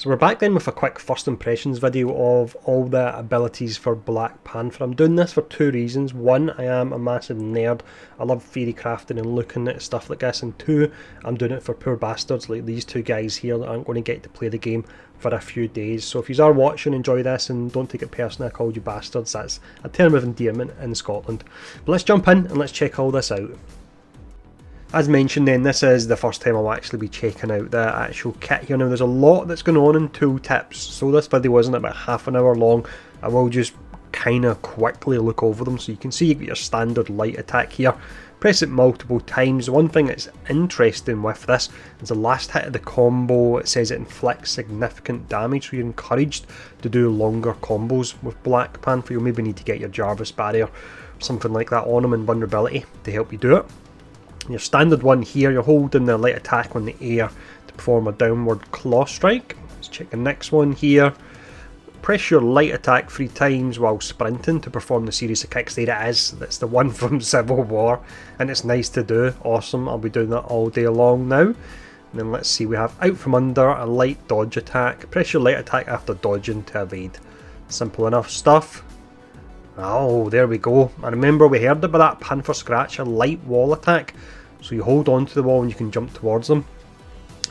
So we're back then with a quick first impressions video of all the abilities for Black Panther. I'm doing this for two reasons. One, I am a massive nerd. I love theory crafting and looking at stuff like this. And two, I'm doing it for poor bastards like these two guys here that aren't going to get to play the game for a few days. So if you are watching, enjoy this and don't take it personally, I called you bastards. That's a term of endearment in Scotland. But let's jump in and let's check all this out. As mentioned then, this is the first time I'll actually be checking out the actual kit here. Now there's a lot that's going on in tooltips, so this video isn't about half an hour long. I will just kind of quickly look over them. So you can see you've got your standard light attack here. Press it multiple times. The one thing that's interesting with this is the last hit of the combo, it says it inflicts significant damage, so you're encouraged to do longer combos with Black Panther. You'll maybe need to get your Jarvis barrier, something like that on him, and vulnerability to help you do it. Your standard one here, you're holding the light attack on the air to perform a downward claw strike. Let's check the next one here. Press your light attack 3 times while sprinting to perform the series of kicks. There it is, that's the one from Civil War, and it's nice to do, awesome. I'll be doing that all day long now. And then let's see, we have out from under, a light dodge attack. Press your light attack after dodging to evade. Simple enough stuff. Oh, there we go. I remember we heard about that Panther Scratch, a light wall attack. So you hold on to the wall and you can jump towards them.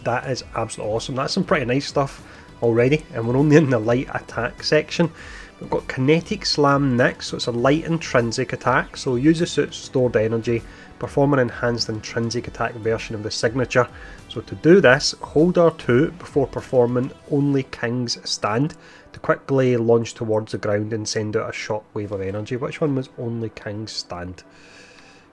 That is absolutely awesome. That's some pretty nice stuff already. And we're only in the light attack section. We've got Kinetic Slam next. So it's a light intrinsic attack. So use the suit's stored energy. Perform an enhanced intrinsic attack version of the signature. So to do this, hold R2 before performing Only King's Stand to quickly launch towards the ground and send out a shockwave of energy. Which one was Only King's Stand?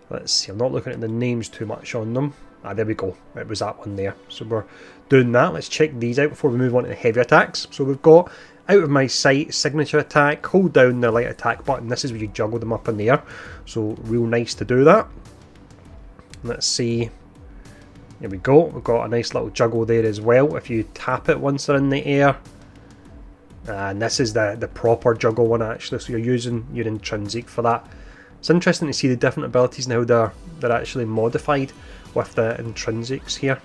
Let's see, I'm not looking at the names too much on them. Ah, there we go, it was that one there. So we're doing that. Let's check these out before we move on to the heavy attacks. So we've got out of my sight signature attack, hold down the light attack button. This is where you juggle them up in the air. So real nice to do that. Let's see, there we go, we've got a nice little juggle there as well if you tap it once they're in the air. And this is the proper juggle one actually, so you're using your intrinsic for that. It's interesting to see the different abilities and how they're actually modified with the intrinsics here.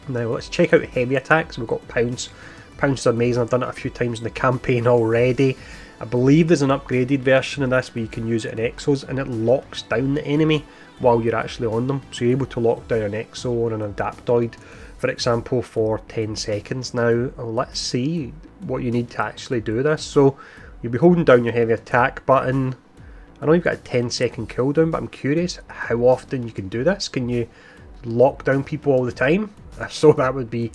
Now let's check out heavy attacks. We've got Pounce. Pounce is amazing, I've done it a few times in the campaign already. I believe there's an upgraded version of this where you can use it in exos and it locks down the enemy while you're actually on them. So you're able to lock down an exo or an adaptoid, for example, for 10 seconds. Now let's see what you need to actually do this. So you'll be holding down your heavy attack button. I know you've got a 10-second cooldown, but I'm curious how often you can do this. Can you lock down people all the time? So that would be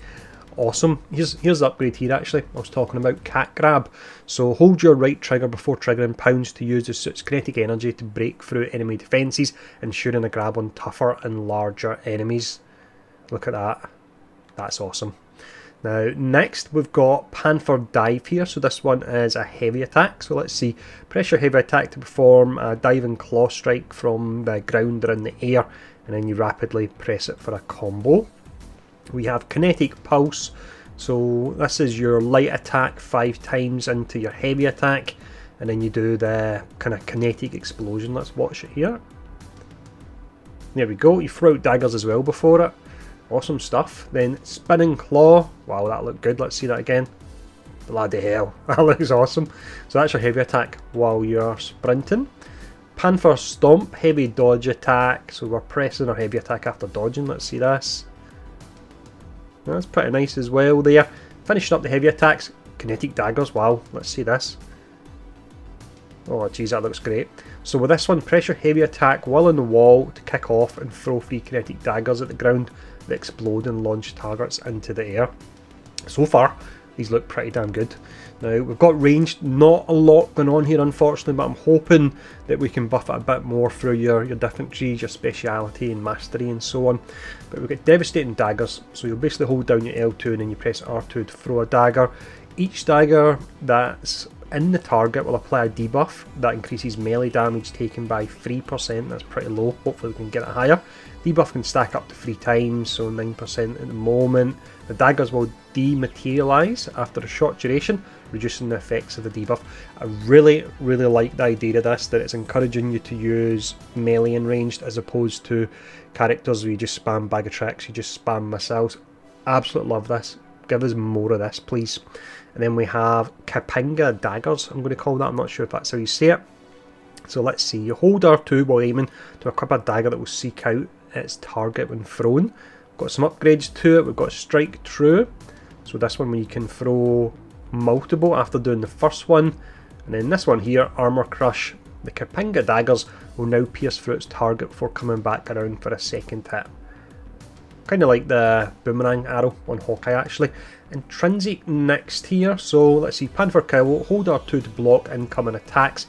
awesome. Here's the upgrade here actually. I was talking about cat grab. So hold your right trigger before triggering Pounce to use the suit's kinetic energy to break through enemy defences, ensuring a grab on tougher and larger enemies. Look at that. That's awesome. Now next we've got Panford dive here, so this one is a heavy attack. So let's see, press your heavy attack to perform a dive and claw strike from the ground or in the air, and then you rapidly press it for a combo. We have Kinetic Pulse, so this is your light attack 5 times into your heavy attack, and then you do the kind of kinetic explosion. Let's watch it here. There we go, you throw out daggers as well before it. Awesome stuff. Then Spinning Claw. Wow, that looked good. Let's see that again. Bloody hell, that looks awesome. So that's your heavy attack while you're sprinting. Panther Stomp, heavy dodge attack. So we're pressing our heavy attack after dodging. Let's see this. That's pretty nice as well there. Finishing up the heavy attacks, Kinetic Daggers. Wow, let's see this. Oh geez, that looks great. So with this one, press your heavy attack while on the wall to kick off and throw 3 kinetic daggers at the ground that explode and launch targets into the air. So far, these look pretty damn good. Now we've got ranged, not a lot going on here unfortunately, but I'm hoping that we can buff it a bit more through your different trees, your speciality and mastery and so on. But we've got Devastating Daggers, so you'll basically hold down your L2 and then you press R2 to throw a dagger. Each dagger that's in the target will apply a debuff that increases melee damage taken by 3%, that's pretty low, hopefully we can get it higher. Debuff can stack up to 3 times, so 9% at the moment. The daggers will dematerialise after a short duration, reducing the effects of the debuff. I really like the idea of this, that it's encouraging you to use melee and ranged as opposed to characters where you just spam bag of tricks, you just spam missiles. Absolutely love this. Give us more of this, please. And then we have Capanga Daggers, I'm going to call that. I'm not sure if that's how you say it. So let's see. You hold R2 while aiming to equip a dagger that will seek out its target when thrown. We've got some upgrades to it. We've got Strike True. So this one, you can throw multiple after doing the first one. And then this one here, Armor Crush. The Capanga Daggers will now pierce through its target before coming back around for a second hit. Kind of like the boomerang arrow on Hawkeye actually. Intrinsic next here. So let's see, Panford Cowl, hold R2 to block incoming attacks.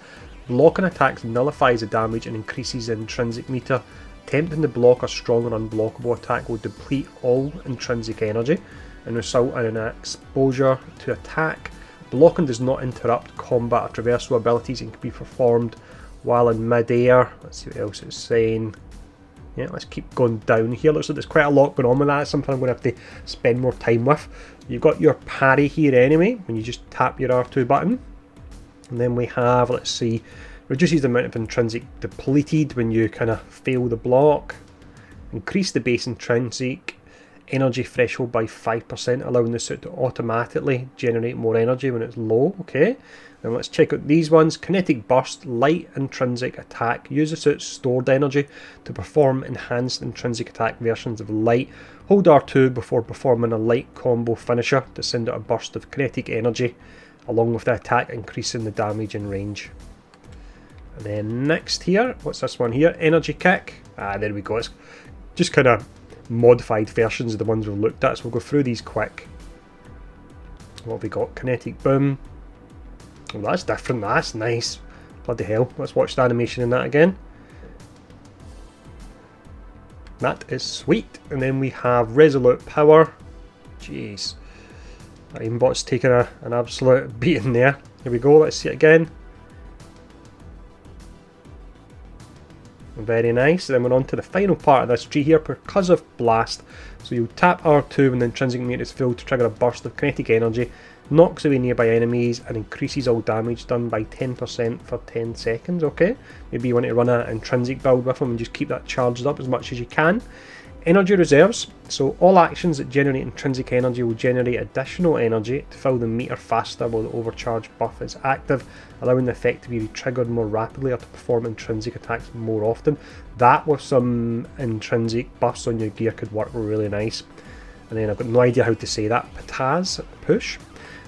Blocking attacks nullifies the damage and increases the intrinsic meter. Attempting to block a strong or unblockable attack will deplete all intrinsic energy and result in an exposure to attack. Blocking does not interrupt combat or traversal abilities and can be performed while in mid-air. Let's see what else it's saying. Yeah, let's keep going down here. Looks like there's quite a lot going on with that. It's something I'm going to have to spend more time with. You've got your parry here anyway, when you just tap your R2 button. And then we have, let's see, reduces the amount of intrinsic depleted when you kind of fail the block. Increase the base intrinsic energy threshold by 5%, allowing the suit to automatically generate more energy when it's low. Okay, and let's check out these ones. Kinetic Burst, light intrinsic attack. Use the suit's stored energy to perform enhanced intrinsic attack versions of light. Hold R2 before performing a light combo finisher to send out a burst of kinetic energy, along with the attack increasing the damage and range. And then next here, what's this one here? Energy Kick. There we go. It's just kind of modified versions of the ones we've looked at, so we'll go through these quick. What have we got? Kinetic Boom. Oh, that's different. That's nice. Bloody hell. Let's watch the animation in that again. That is sweet. And then we have Resolute Power. Jeez. That aimbot's taking an absolute beating there. Here we go. Let's see it again. Very nice. Then we're on to the final part of this tree here, Percussive Blast. So you tap R2 when the intrinsic meter is filled to trigger a burst of kinetic energy, knocks away nearby enemies and increases all damage done by 10% for 10 seconds. Okay, maybe you want to run an intrinsic build with them and just keep that charged up as much as you can. Energy reserves. So all actions that generate intrinsic energy will generate additional energy to fill the meter faster while the overcharge buff is active, allowing the effect to be triggered more rapidly or to perform intrinsic attacks more often. That with some intrinsic buffs on your gear could work really nice. And then I've got no idea how to say that. Pataz, push.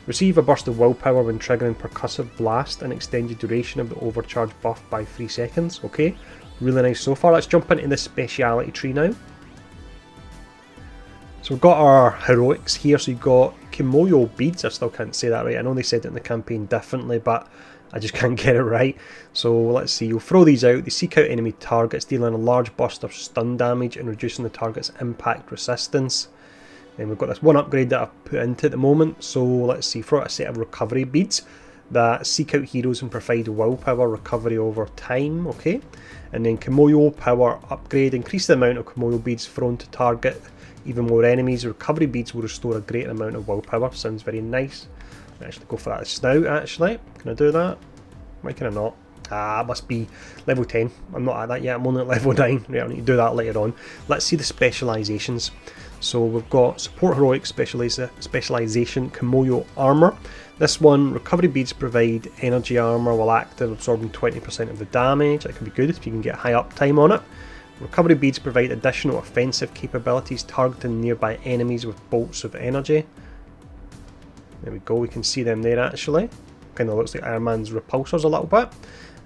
Receive a burst of willpower when triggering Percussive Blast and extend the duration of the overcharge buff by 3 seconds. Okay, really nice so far. Let's jump into the speciality tree now. So we've got our heroics here. So you've got Kimono Beads. I still can't say that right. I know they said it in the campaign differently, but I just can't get it right. So let's see. You'll throw these out. They seek out enemy targets, dealing a large burst of stun damage and reducing the target's impact resistance. Then we've got this one upgrade that I've put into at the moment. So let's see. Throw out a set of recovery beads that seek out heroes and provide willpower recovery over time. Okay. And then Kimono Power upgrade. Increase the amount of Kimono beads thrown to target even more enemies. Recovery beads will restore a greater amount of willpower. Sounds very nice. I actually go for that snout actually. Can I do that? Why can I not? It must be level 10. I'm not at that yet. I'm only at level 9. Right, I need to do that later on. Let's see the specializations. So we've got Support Heroic Specialization Kimono Armor. This one, recovery beads provide energy armor while active, absorbing 20% of the damage. That can be good if you can get high uptime on it. Recovery beads provide additional offensive capabilities, targeting nearby enemies with bolts of energy. There we go, we can see them there actually. Kind of looks like Iron Man's repulsors a little bit.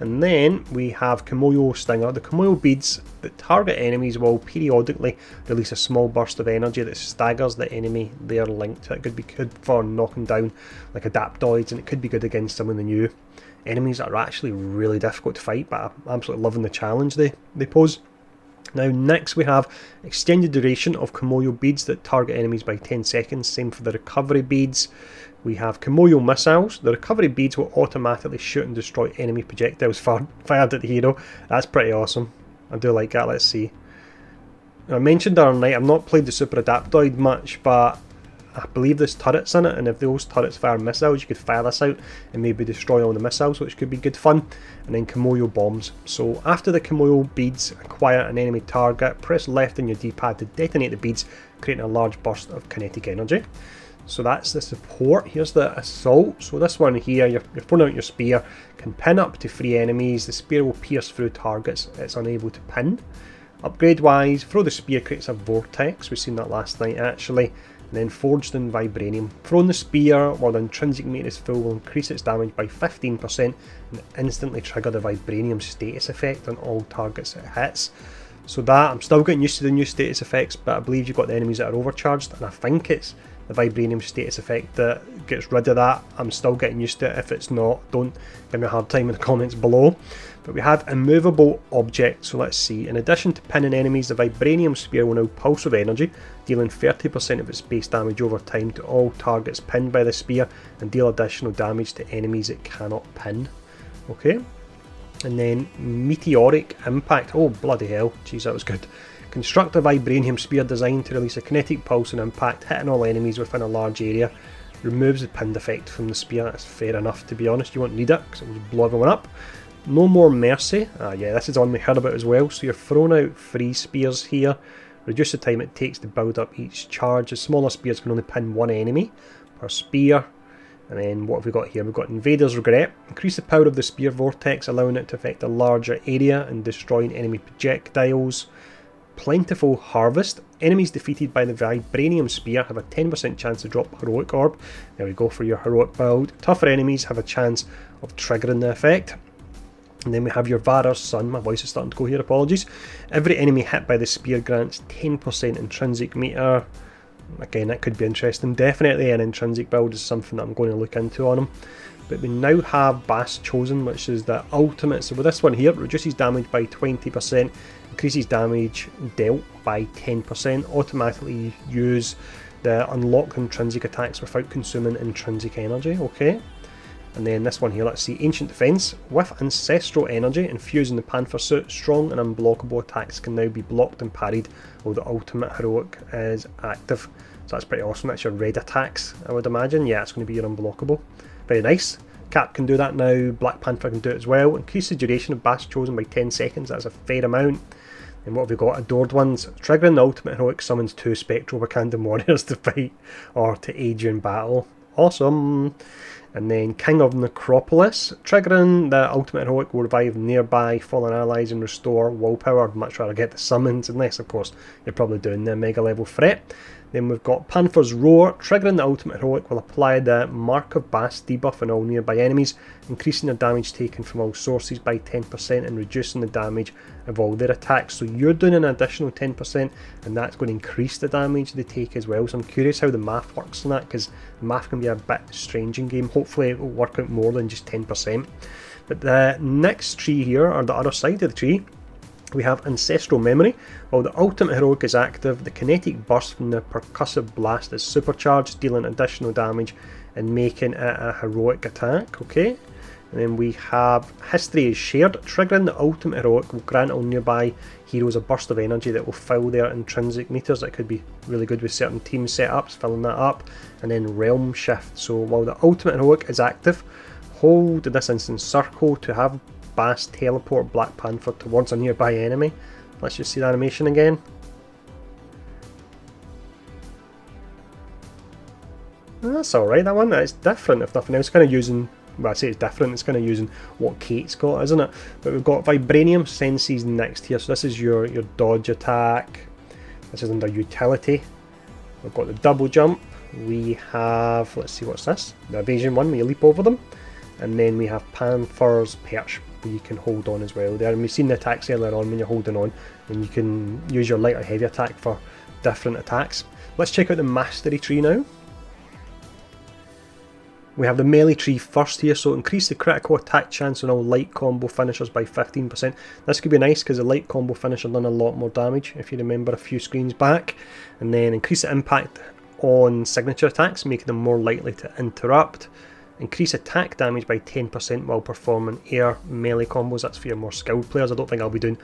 And then we have Kimono Stinger. The Kimono beads that target enemies will periodically release a small burst of energy that staggers the enemy they are linked to. It could be good for knocking down like adaptoids, and it could be good against some of the new enemies that are actually really difficult to fight, but I'm absolutely loving the challenge they pose. Now next we have extended duration of Commodial beads that target enemies by 10 seconds, same for the recovery beads. We have Commodial Missiles. The recovery beads will automatically shoot and destroy enemy projectiles fired at the hero. That's pretty awesome. I do like that. Let's see. I mentioned the other night, I've not played the Super Adaptoid much, but I believe there's turrets in it, and if those turrets fire missiles, you could fire this out and maybe destroy all the missiles, which could be good fun. And then Commodial Bombs. So after the Commodial beads acquire an enemy target, press left on your D-pad to detonate the beads, creating a large burst of kinetic energy. So that's the support. Here's the assault. So this one here, you're throwing out your spear, can pin up to 3 enemies. The spear will pierce through targets it's unable to pin. Upgrade wise, throw the spear creates a vortex. We've seen that last night actually. And then forged in vibranium. Throwing the spear while the intrinsic meter is full will increase its damage by 15% and instantly trigger the vibranium status effect on all targets it hits. So that, I'm still getting used to the new status effects, but I believe you've got the enemies that are overcharged, and I think it's the vibranium status effect that gets rid of that. I'm still getting used to it. If it's not, don't give me a hard time in the comments below. But we have immovable objects, so let's see. In addition to pinning enemies, the vibranium spear will now pulse with energy, dealing 30% of its base damage over time to all targets pinned by the spear, and deal additional damage to enemies it cannot pin. Okay. And then meteoric impact. Oh bloody hell, jeez, that was good. Construct a vibranium spear designed to release a kinetic pulse and impact, hitting all enemies within a large area. Removes the pinned effect from the spear. That's fair enough, to be honest. You won't need it because it will blow everyone up. No more mercy. Yeah, this is one we heard about as well. So you're throwing out 3 spears here. Reduce the time it takes to build up each charge. The smaller spears can only pin 1 enemy per spear. And then what have we got here? We've got Invader's Regret. Increase the power of the spear vortex, allowing it to affect a larger area and destroying enemy projectiles. Plentiful Harvest. Enemies defeated by the Vibranium Spear have a 10% chance to drop Heroic Orb. There we go for your heroic build. Tougher enemies have a chance of triggering the effect. And then we have your Varar's Sun. My voice is starting to go here, apologies. Every enemy hit by the spear grants 10% intrinsic meter. Again, that could be interesting. Definitely an intrinsic build is something that I'm going to look into on him. But we now have Bass Chosen, which is the ultimate. So with this one here, reduces damage by 20%, increases damage dealt by 10%, automatically use the unlocked intrinsic attacks without consuming intrinsic energy, okay? And then this one here, let's see, Ancient Defense. With Ancestral Energy infused in the Panford suit, strong and unblockable attacks can now be blocked and parried while the ultimate heroic is active. So that's pretty awesome. That's your red attacks, I would imagine. Yeah, it's going to be your unblockable. Very nice. Cap can do that now. Black Panther can do it as well. Increase the duration of Bass Chosen by 10 seconds. That's a fair amount. And what have we got? Adored Ones. Triggering the ultimate heroic summons 2 Spectral Wakandan warriors to fight or to aid you in battle. Awesome. And then King of Necropolis. Triggering the ultimate heroic will revive nearby fallen allies and restore willpower. I'd much rather get the summons, unless of course you're probably doing the mega level threat. Then we've got Panford's Roar. Triggering the ultimate heroic will apply the Mark of Bass debuff on all nearby enemies, increasing the damage taken from all sources by 10% and reducing the damage of all their attacks. So you're doing an additional 10% and that's going to increase the damage they take as well. So I'm curious how the math works on that, because the math can be a bit strange in game. Hopefully it will work out more than just 10%. But the next tree here, or the other side of the tree, we have Ancestral Memory. While the ultimate heroic is active, the kinetic burst from the percussive blast is supercharged, dealing additional damage and making it a heroic attack. Okay. And then we have History is Shared. Triggering the ultimate heroic will grant all nearby heroes a burst of energy that will fill their intrinsic meters. That could be really good with certain team setups, filling that up. And then Realm Shift. So while the ultimate heroic is active, hold in this instance circle to have Bass teleport Black Panther towards a nearby enemy. Let's just see the animation again. That's alright, that one. That's different if nothing else. Kind of using, well, I say it's different, it's kind of using what Kate's got, isn't it? But we've got Vibranium Senses next here. So this is your dodge attack. This is under utility. We've got the double jump. We have, let's see, what's this? The evasion one, where you leap over them. And then we have Panford's Perch, where you can hold on as well there. And we've seen the attacks earlier on when you're holding on, and you can use your light or heavy attack for different attacks. Let's check out the Mastery tree now. We have the melee tree first here, so increase the critical attack chance on all light combo finishers by 15%. This could be nice because the light combo finisher done a lot more damage, if you remember a few screens back. And then increase the impact on signature attacks, making them more likely to interrupt. Increase attack damage by 10% while performing air melee combos. That's for your more skilled players. I don't think I'll be doing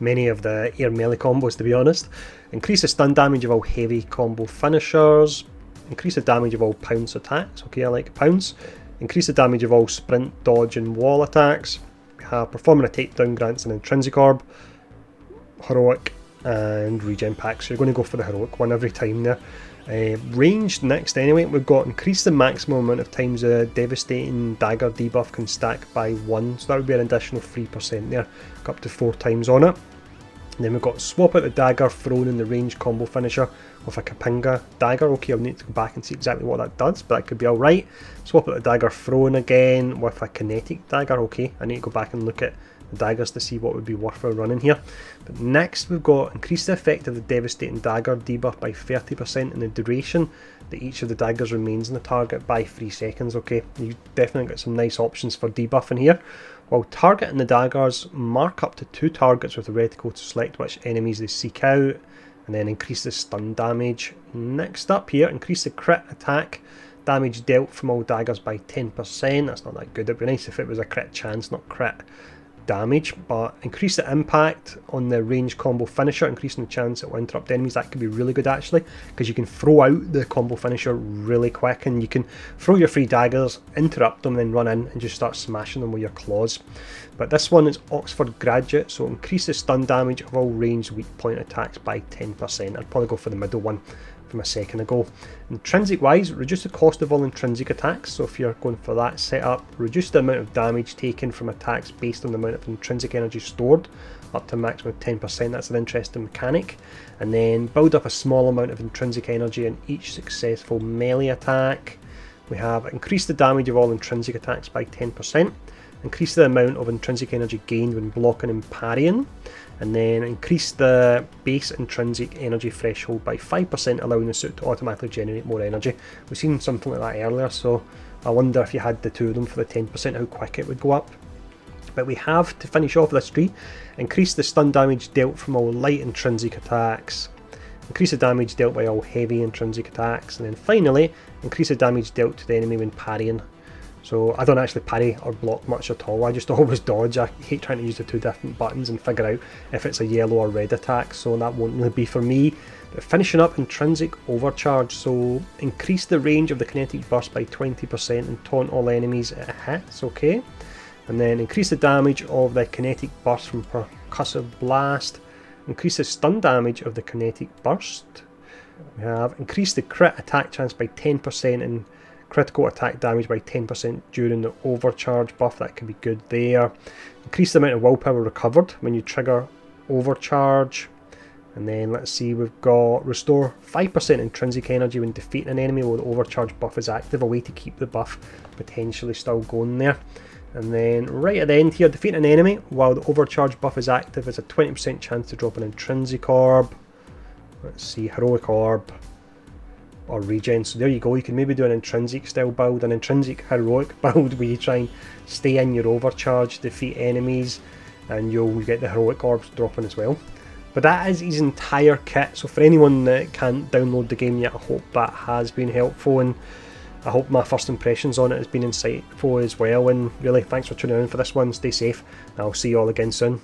many of the air melee combos, to be honest. Increase the stun damage of all heavy combo finishers. Increase the damage of all pounce attacks. Okay, I like pounce. Increase the damage of all sprint, dodge and wall attacks. We have performing a takedown grants an intrinsic orb. Heroic and regen packs. So you're going to go for the heroic one every time there. Ranged next anyway, we've got increase the maximum amount of times a devastating dagger debuff can stack by 1, so that would be an additional 3% there, go up to 4 times on it. And then we've got swap out the dagger thrown in the ranged combo finisher with a Capanga Dagger. Okay, I'll need to go back and see exactly what that does, but that could be alright. Swap out the dagger thrown again with a Kinetic Dagger. Okay, I need to go back and look at the daggers to see what would be worthwhile running here. But next we've got increase the effect of the devastating dagger debuff by 30% in the duration that each of the daggers remains in the target by 3 seconds. Okay, you've definitely got some nice options for debuffing here. While targeting the daggers, mark up to 2 targets with the reticle to select which enemies they seek out, and then increase the stun damage. Next up here, increase the crit attack damage dealt from all daggers by 10%. That's not that good. It'd be nice if it was a crit chance, not crit damage. But increase the impact on the range combo finisher, increasing the chance it will interrupt enemies. That could be really good actually, because you can throw out the combo finisher really quick, and you can throw your 3 daggers, interrupt them, then run in and just start smashing them with your claws. But this one is Oxford Graduate, so increase the stun damage of all ranged weak point attacks by 10%. I'd probably go for the middle one from a second ago. Intrinsic wise, reduce the cost of all intrinsic attacks, so if you're going for that setup, reduce the amount of damage taken from attacks based on the amount of intrinsic energy stored up to a maximum of 10%. That's an interesting mechanic. And then build up a small amount of intrinsic energy in each successful melee attack. We have increase the damage of all intrinsic attacks by 10%, increase the amount of intrinsic energy gained when blocking and parrying, and then increase the base intrinsic energy threshold by 5%, allowing the suit to automatically generate more energy. We've seen something like that earlier, so I wonder if you had the 2 of them for the 10% how quick it would go up. But we have, to finish off this tree, increase the stun damage dealt from all light intrinsic attacks, increase the damage dealt by all heavy intrinsic attacks, and then finally increase the damage dealt to the enemy when parrying. So I don't actually parry or block much at all, I just always dodge. I hate trying to use the 2 different buttons and figure out if it's a yellow or red attack, so that won't really be for me. But finishing up, intrinsic overcharge, so increase the range of the kinetic burst by 20% and taunt all enemies it hits. Okay, and then increase the damage of the kinetic burst from percussive blast, increase the stun damage of the kinetic burst. We have increased the crit attack chance by 10% and critical attack damage by 10% during the overcharge buff. That could be good there. Increase the amount of willpower recovered when you trigger overcharge. And then let's see, we've got restore 5% intrinsic energy when defeating an enemy while the overcharge buff is active, a way to keep the buff potentially still going there. And then right at the end here, defeat an enemy while the overcharge buff is active is a 20% chance to drop an intrinsic orb. Let's see, heroic orb or regen. So there you go, you can maybe do an intrinsic style build, an intrinsic heroic build where you try and stay in your overcharge, defeat enemies, and you'll get the heroic orbs dropping as well. But that is his entire kit, so for anyone that can't download the game yet, I hope that has been helpful, and I hope my first impressions on it has been insightful as well. And really, thanks for tuning in for this one, stay safe, and I'll see you all again soon.